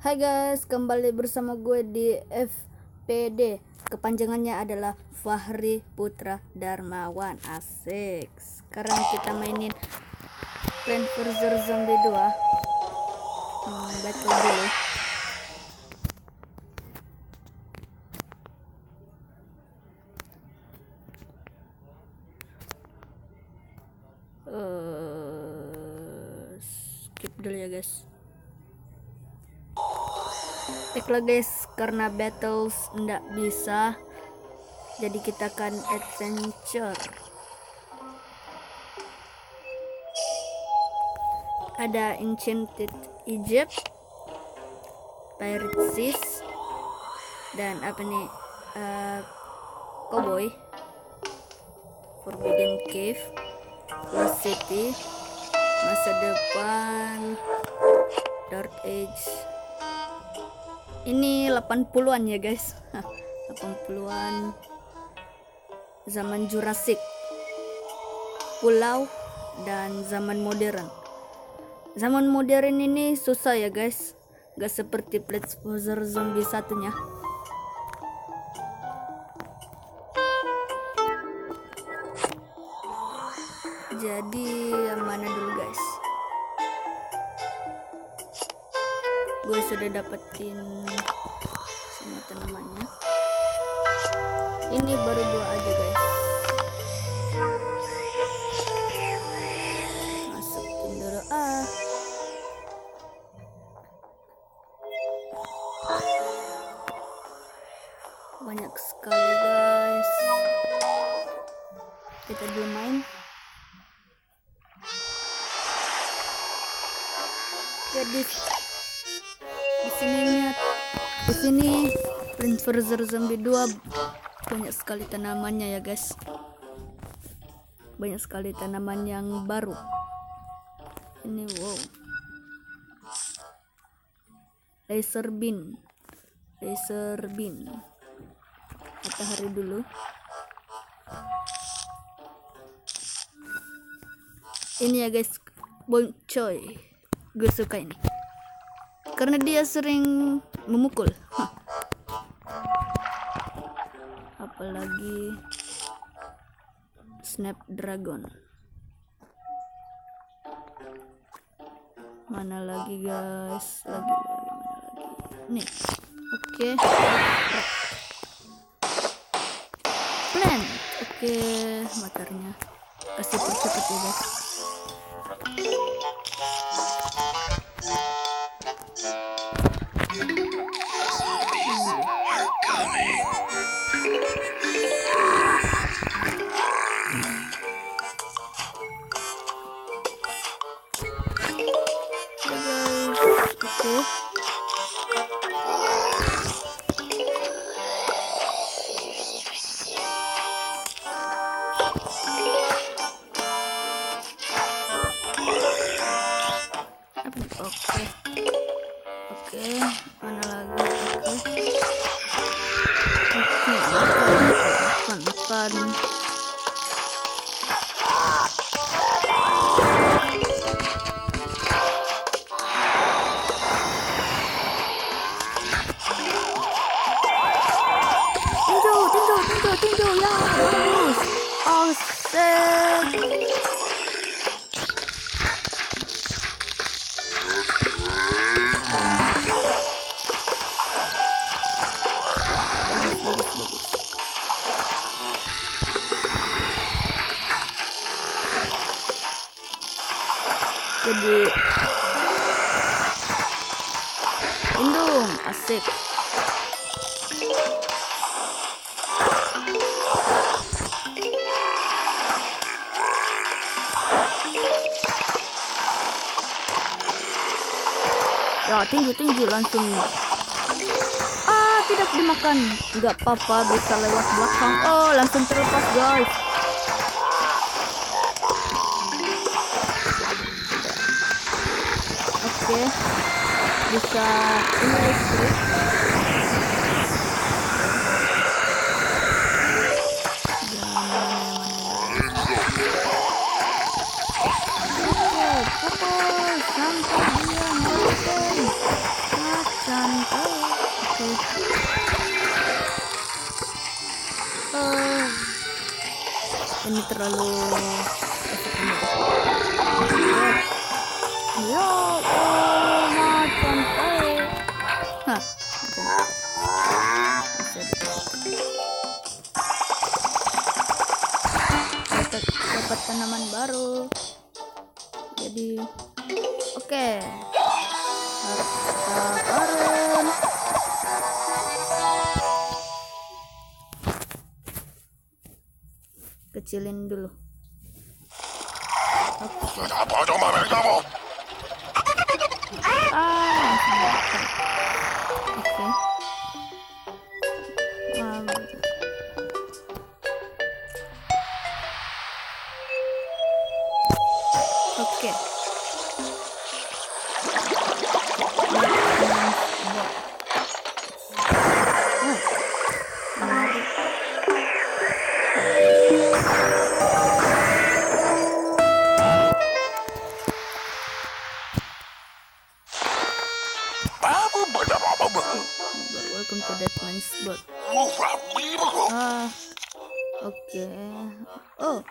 Hai guys, kembali bersama gue di FPD. Kepanjangannya adalah Fahri Putra Darmawan. Asik. Sekarang kita mainin Plants vs Zombie 2. Battle dulu. Skip dulu ya guys. Baiklah guys, karena battles ndak bisa, jadi kita akan adventure. Ada Enchanted Egypt, Pirate Seas, dan apa nih, Cowboy, Forbidden Cave, Lost City, Masa Depan, Dark Age. Ini 80-an ya guys. 80-an, zaman Jurassic, pulau, dan zaman modern. Zaman modern ini susah ya guys, gak seperti Plants vs Zombie satunya. Jadi yang mana dulu guys? Gue sudah dapetin semua tanamannya. Ini baru 2 aja guys. Masukin dulu banyak sekali guys. Kita dulu main. Jadi di sini Plants vs Zombie 2 banyak sekali tanamannya ya guys. Banyak sekali tanaman yang baru. Ini wow. Laser bean. Matahari dulu. Ini ya guys, boncoy. Gue suka ini karena dia sering memukul. Apalagi Snapdragon. Mana lagi guys? Mana lagi? Nih. Oke. Plant. Oke, mataharinya kasih percepat ya guys. Oke, mana lagi? Makan. Tinju ya, bagus. Awesome. Jadi indung asik. Ya tinju langsung. Tidak dimakan. Nggak apa-apa, bisa lewat belakang. Langsung terlepas guys. Oke, bisa ini listrik. Fokus sampai dia mati. ini terlalu ya macan hah dapat tanaman baru. Jadi oke, harta karun. Kecilin dulu. Oke. Welcome to that man's spot. Oke. Oh.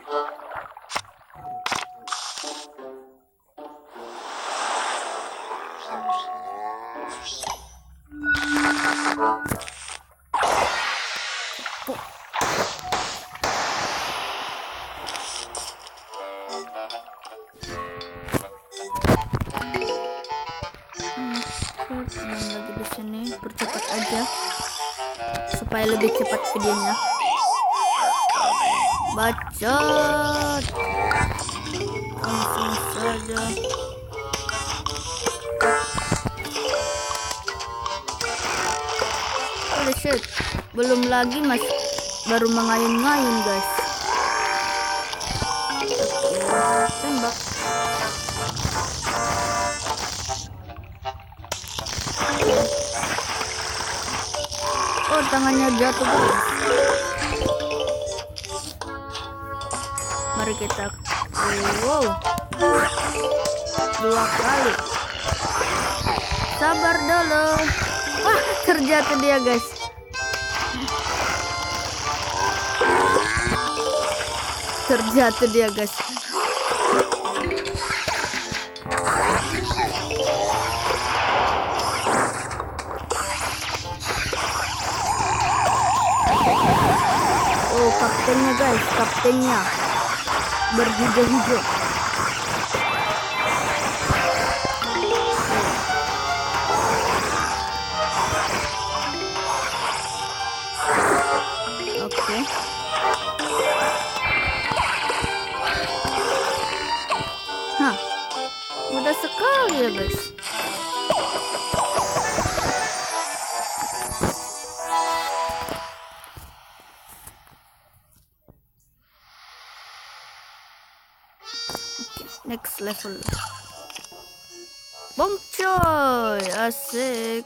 Lagi di sini, percepat aja supaya lebih cepat videonya. Bacot langsung saja. Holy shit, belum lagi mas, baru mengayun-ngayun guys. Tembak. Oh, tangannya jatuh guys. Mari kita wow, 2 kali. Sabar dulu. Wah, terjatuh dia guys. Terjatuh dia guys. Oh, kaptennya guys, kaptennya berhijau-hijau. Oke. Hah, mudah sekali ya guys. Next level. Bom coy, asik.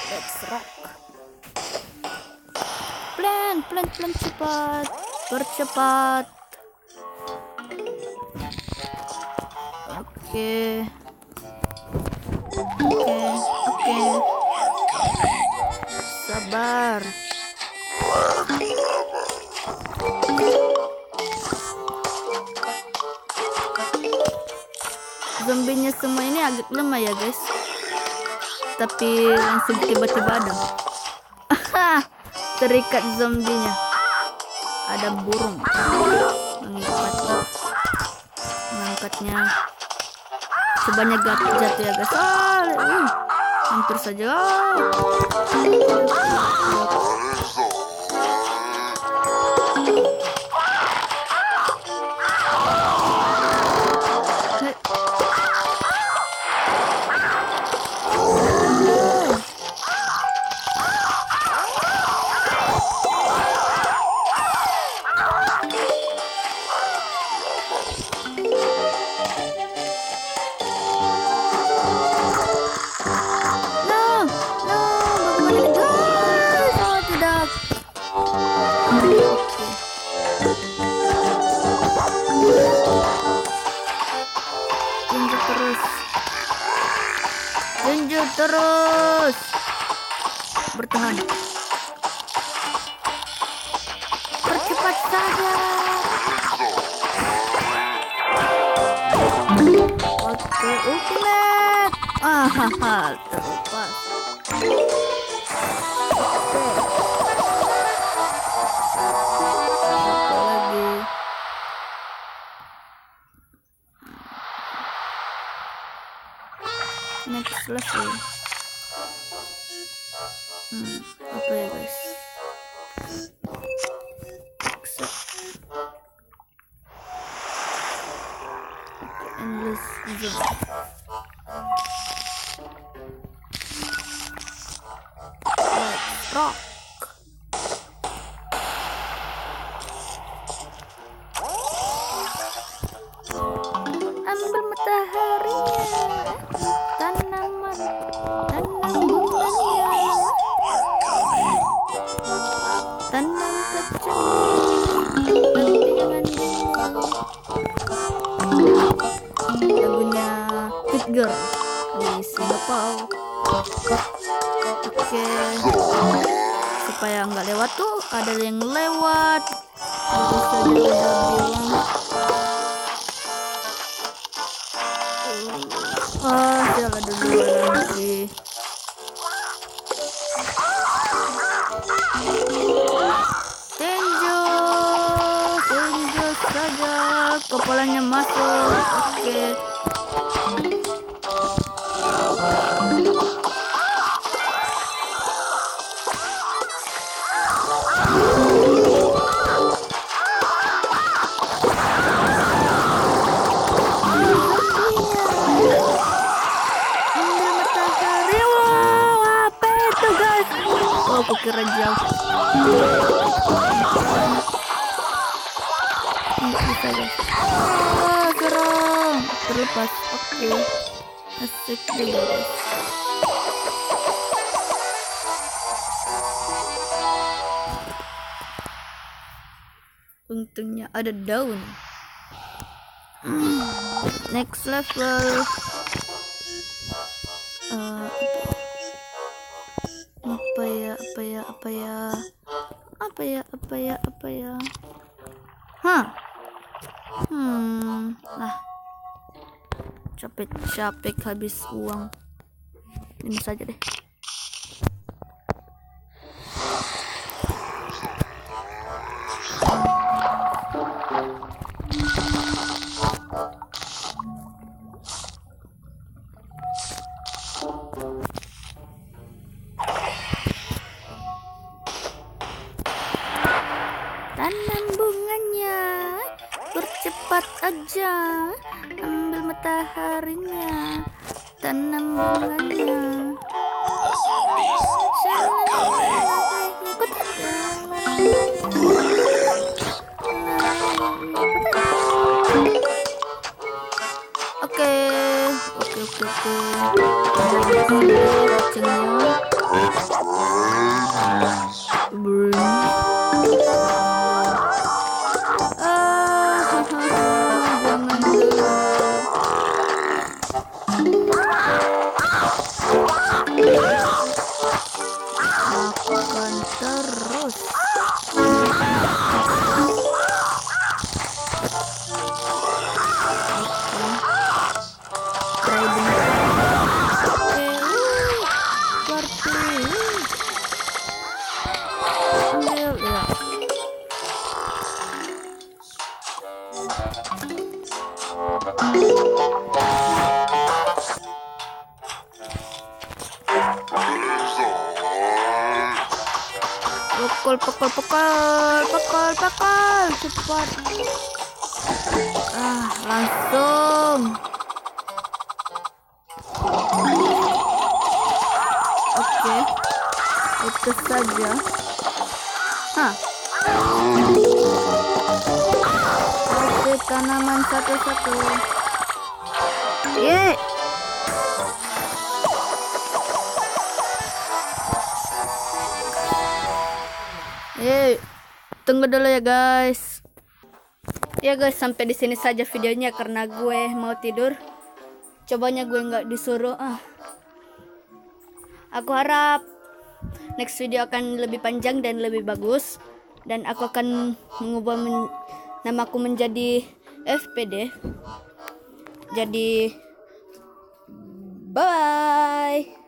Let's rock. Plan cepat, percepat. Oke. Sabar. Zombinya semua ini agak lemah ya guys. Tapi langsung tiba-tiba ada. Terikat zombinya. Ada burung mengangkatnya. Sebanyak jatuh ya guys. Hampir saja. Tunjuk terus bertahan. Percepat saja. Oke, ultimate. Terlepas. Oke. Apa lagi? Next level. Apa ya guys? Accept. Endless zone. Let's rock. Ambil mataharinya, tanaman, tanam bunganya, tanam kacang, jangan lagunya Hit Girl di Singapura. Oke, supaya nggak lewat tuh ada yang lewat. Baru saja udah bilang. Jalan dulu lagi. Tenjo saja, kepalanya masuk. Oke. Aku kira jauh. Bisa guys. Serang. Terlepas. Oke. Asik juga guys. Untungnya ada daun. Next level. Apa ya? Capek habis uang. Ini saja deh. Tanam bunganya, percepat aja, ambil mataharinya, tanam bunganya. Oke. Lakukan terus. Pukul cepat. Langsung. Oke. Itu saja. Oke, tanaman satu-satu. Yeay. Tunggu dulu ya guys. Ya guys, sampai di sini saja videonya karena gue mau tidur. Cobanya gue nggak disuruh. Aku harap next video akan lebih panjang dan lebih bagus, dan aku akan mengubah namaku menjadi FPD. Jadi bye.